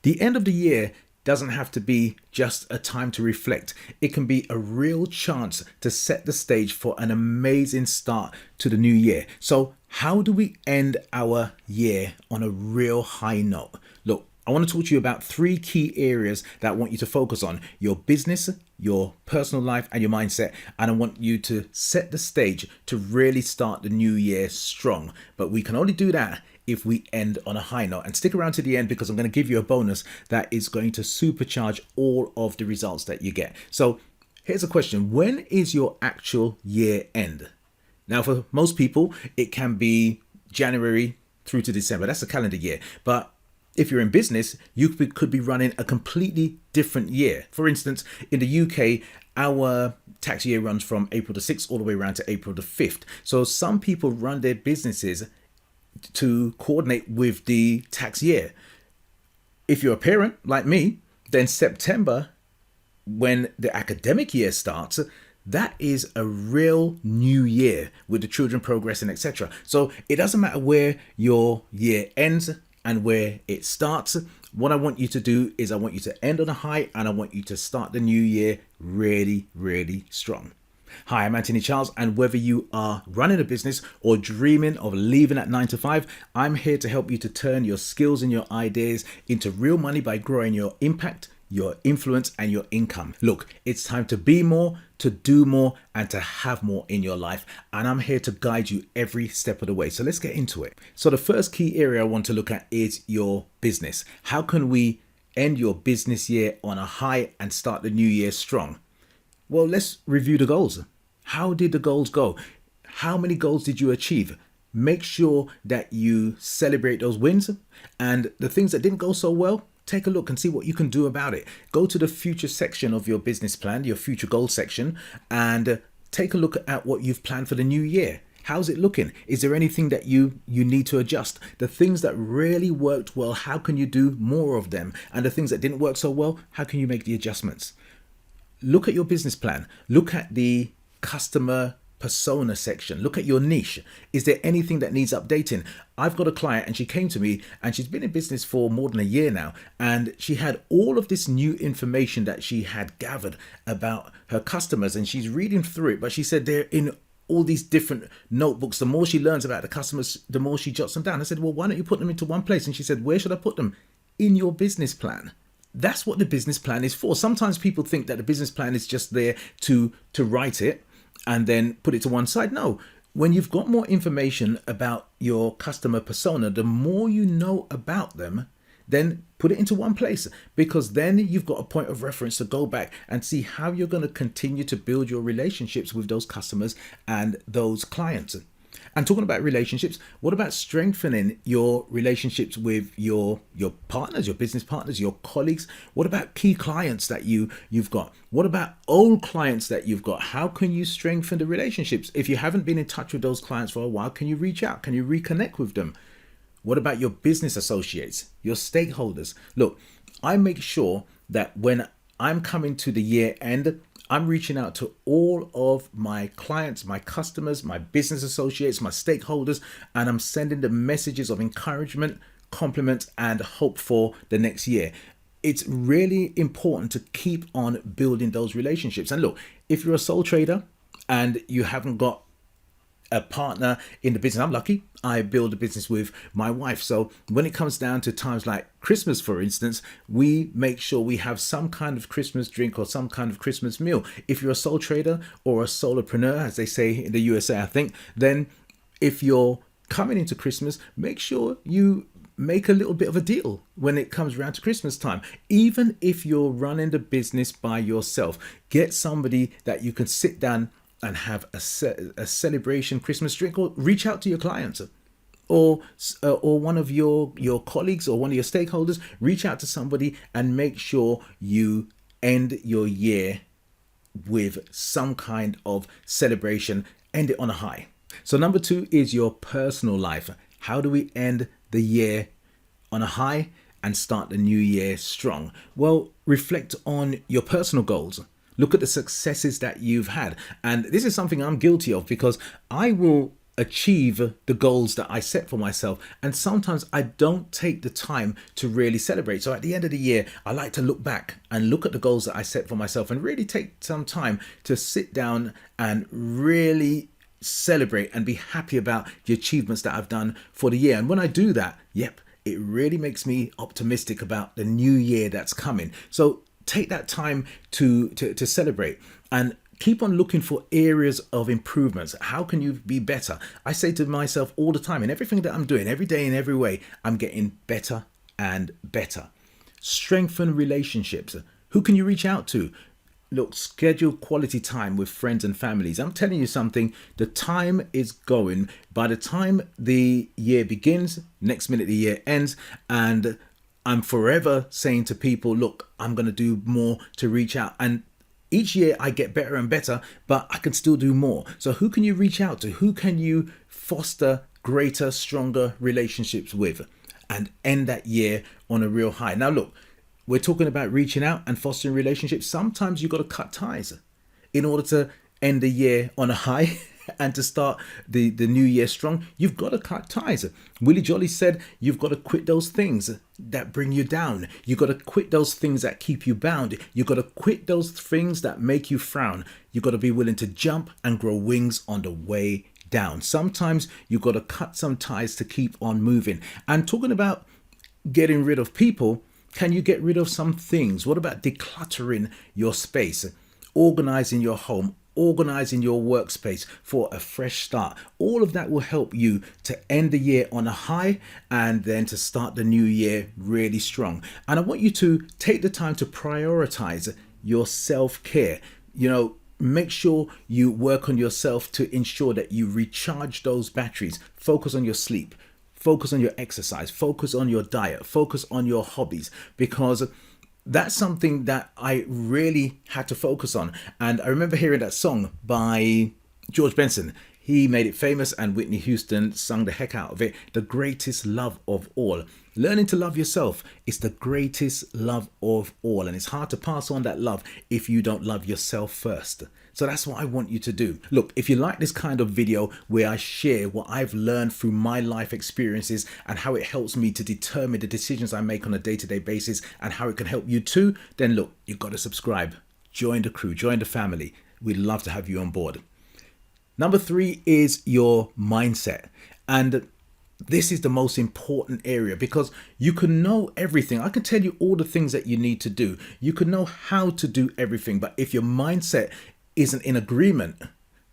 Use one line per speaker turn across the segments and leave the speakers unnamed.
The end of the year doesn't have to be just a time to reflect. It can be a real chance to set the stage for an amazing start to the new year. So, how do we end our year on a real high note? Look, I want to talk to you about three key areas that I want you to focus on: your business, your personal life, and your mindset. And I want you to set the stage to really start the new year strong. But we can only do that if we end on a high note. And stick around to the end, because I'm going to give you a bonus that is going to supercharge all of the results that you get. So here's a question: when is your actual year end? Now, for most people, it can be January through to December. That's a calendar year. But if you're in business, you could be running a completely different year. For instance, in the UK, our tax year runs from April the 6th all the way around to April the 5th. So some people run their businesses to coordinate with the tax year. If you're a parent like me, then September, when the academic year starts, that is a real new year with the children progressing, etc. So it doesn't matter where your year ends and where it starts. What I want you to do is I want you to end on a high, and I want you to start the new year really, really strong. Hi, I'm Anthony Charles, and whether you are running a business or dreaming of leaving at 9 to 5, I'm here to help you to turn your skills and your ideas into real money by growing your impact, your influence, and your income. Look, it's time to be more, to do more, and to have more in your life. And I'm here to guide you every step of the way. So let's get into it. So the first key area I want to look at is your business. How can we end your business year on a high and start the new year strong? Well, let's review the goals. How did the goals go? How many goals did you achieve? Make sure that you celebrate those wins, and the things that didn't go so well, take a look and see what you can do about it. Go to the future section of your business plan, your future goals section, and take a look at what you've planned for the new year. How's it looking? Is there anything that you need to adjust? The things that really worked well, how can you do more of them? And the things that didn't work so well, how can you make the adjustments? Look at your business plan. Look at the customer persona section. Look at your niche. Is there anything that needs updating? I've got a client, and she came to me, and she's been in business for more than a year now, and she had all of this new information that she had gathered about her customers, and she's reading through it, but she said they're in all these different notebooks. The more she learns about the customers, the more she jots them down. I said, well, why don't you put them into one place? And she said, where should I put them? In your business plan. That's what the business plan is for. Sometimes people think that the business plan is just there to write it and then put it to one side. No, when you've got more information about your customer persona, the more you know about them, then put it into one place, because then you've got a point of reference to go back and see how you're going to continue to build your relationships with those customers and those clients. And talking about relationships, what about strengthening your relationships with your partners, your business partners, your colleagues? What about key clients that you've got? What about old clients that you've got? How can you strengthen the relationships? If you haven't been in touch with those clients for a while, can you reach out? Can you reconnect with them? What about your business associates, your stakeholders? Look, I make sure that when I'm coming to the year end, I'm reaching out to all of my clients, my customers, my business associates, my stakeholders, and I'm sending them messages of encouragement, compliments, and hope for the next year. It's really important to keep on building those relationships. And look, if you're a sole trader and you haven't got a partner in the business, I'm lucky. I build a business with my wife. So when it comes down to times like Christmas, for instance, we make sure we have some kind of Christmas drink or some kind of Christmas meal. If you're a sole trader or a solopreneur, as they say in the USA, I think, then if you're coming into Christmas, make sure you make a little bit of a deal when it comes around to Christmas time. Even if you're running the business by yourself, get somebody that you can sit down and have a celebration Christmas drink, or reach out to your clients, or one of your colleagues or one of your stakeholders. Reach out to somebody and make sure you end your year with some kind of celebration. End it on a high. So number 2 is your personal life. How do we end the year on a high and start the new year strong? Well, reflect on your personal goals. Look at the successes that you've had. And this is something I'm guilty of, because I will achieve the goals that I set for myself. And sometimes I don't take the time to really celebrate. So at the end of the year, I like to look back and look at the goals that I set for myself and really take some time to sit down and really celebrate and be happy about the achievements that I've done for the year. And when I do that, it really makes me optimistic about the new year that's coming. So take that time to celebrate and keep on looking for areas of improvements. How can you be better? I say to myself all the time, in everything that I'm doing, every day in every way, I'm getting better and better. Strengthen relationships. Who can you reach out to? Look, schedule quality time with friends and families. I'm telling you something, the time is going. By the time the year begins, next minute the year ends, and I'm forever saying to people, look, I'm going to do more to reach out. And each year I get better and better, but I can still do more. So who can you reach out to? Who can you foster greater, stronger relationships with and end that year on a real high? Now, look, we're talking about reaching out and fostering relationships. Sometimes you've got to cut ties in order to end the year on a high and to start the new year strong. You've got to cut ties. Willie Jolly said you've got to quit those things that bring you down. You've got to quit those things that keep you bound. You've got to quit those things that make you frown. You've got to be willing to jump and grow wings on the way down. Sometimes you've got to cut some ties to keep on moving. And talking about getting rid of people, can you get rid of some things? What about decluttering your space, organizing your home, organizing your workspace for a fresh start? All of that will help you to end the year on a high and then to start the new year really strong. And I want you to take the time to prioritize your self-care. Make sure you work on yourself to ensure that you recharge those batteries. Focus on your sleep. Focus on your exercise, focus on your diet, focus on your hobbies, because that's something that I really had to focus on. And I remember hearing that song by George Benson. He made it famous and Whitney Houston sung the heck out of it. The greatest love of all. Learning to love yourself is the greatest love of all. And it's hard to pass on that love if you don't love yourself first. So that's what I want you to do. Look, if you like this kind of video where I share what I've learned through my life experiences and how it helps me to determine the decisions I make on a day-to-day basis and how it can help you too, then look, you've got to subscribe. Join the crew, join the family. We'd love to have you on board. Number 3 is your mindset. And this is the most important area because you can know everything. I can tell you all the things that you need to do. You can know how to do everything. But if your mindset isn't in agreement,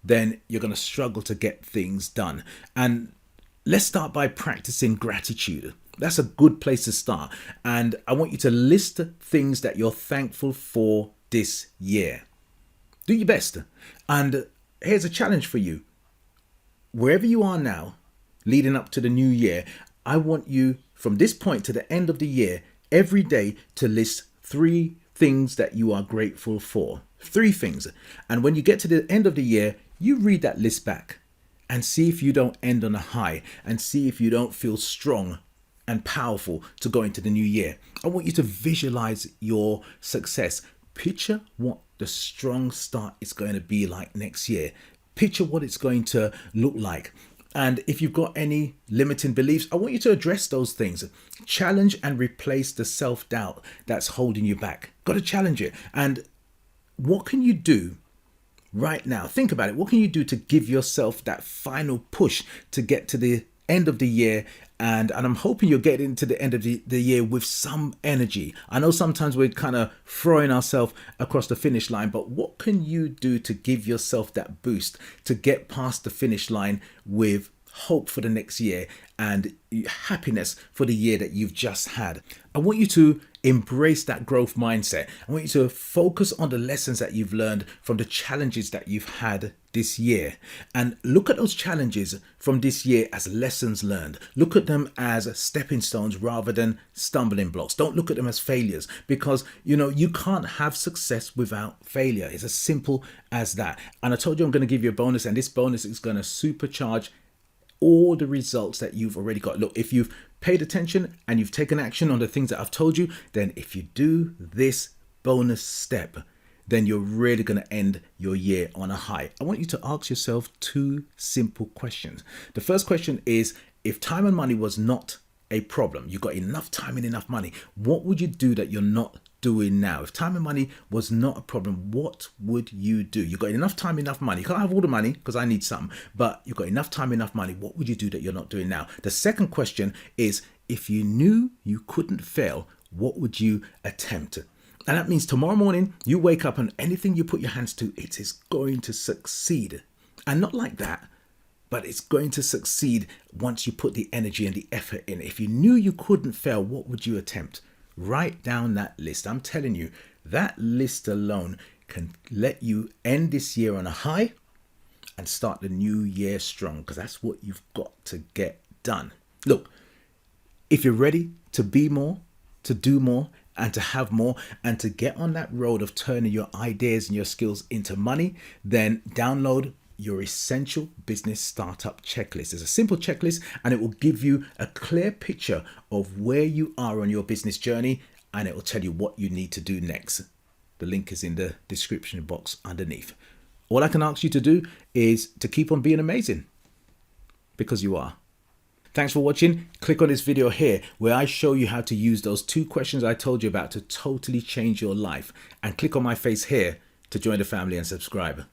then you're going to struggle to get things done. And let's start by practicing gratitude. That's a good place to start. And I want you to list things that you're thankful for this year. Do your best. And here's a challenge for you. Wherever you are now, leading up to the new year, I want you from this point to the end of the year, every day to list 3 things that you are grateful for. 3 things. And when you get to the end of the year, you read that list back and see if you don't end on a high and see if you don't feel strong and powerful to go into the new year. I want you to visualize your success. Picture what the strong start is going to be like next year. Picture what it's going to look like. And if you've got any limiting beliefs, I want you to address those things. Challenge and replace the self-doubt that's holding you back. Got to challenge it. And what can you do right now? Think about it. What can you do to give yourself that final push to get to the end of the year? And I'm hoping you're getting to the end of the year with some energy. I know sometimes we're kind of throwing ourselves across the finish line, but what can you do to give yourself that boost to get past the finish line with hope for the next year and happiness for the year that you've just had? I want you to embrace that growth mindset. I want you to focus on the lessons that you've learned from the challenges that you've had this year, and look at those challenges from this year as lessons learned. Look at them as stepping stones rather than stumbling blocks. Don't look at them as failures, because you can't have success without failure. It's as simple as that. And I told you I'm going to give you a bonus, and this bonus is going to supercharge all the results that you've already got. Look, if you've paid attention and you've taken action on the things that I've told you, then if you do this bonus step, then you're really going to end your year on a high. I want you to ask yourself two simple questions. The first question is, if time and money was not a problem, you've got enough time and enough money, what would you do that you're not doing now? If time and money was not a problem, what would you do? You've got enough time, enough money. You can't have all the money because I need some, but you've got enough time, enough money. What would you do that you're not doing now? The second question is, if you knew you couldn't fail, what would you attempt? And that means tomorrow morning you wake up and anything you put your hands to, it is going to succeed. And not like that, but it's going to succeed once you put the energy and the effort in. If you knew you couldn't fail, what would you attempt? Write down that list. I'm telling you, that list alone can let you end this year on a high and start the new year strong, because that's what you've got to get done. Look, if you're ready to be more, to do more, and to have more, and to get on that road of turning your ideas and your skills into money, then download your essential business startup checklist. It's a simple checklist and it will give you a clear picture of where you are on your business journey, and it will tell you what you need to do next. The link is in the description box underneath. All I can ask you to do is to keep on being amazing, because you are. Thanks for watching. Click on this video here where I show you how to use those 2 questions I told you about to totally change your life. And click on my face here to join the family and subscribe.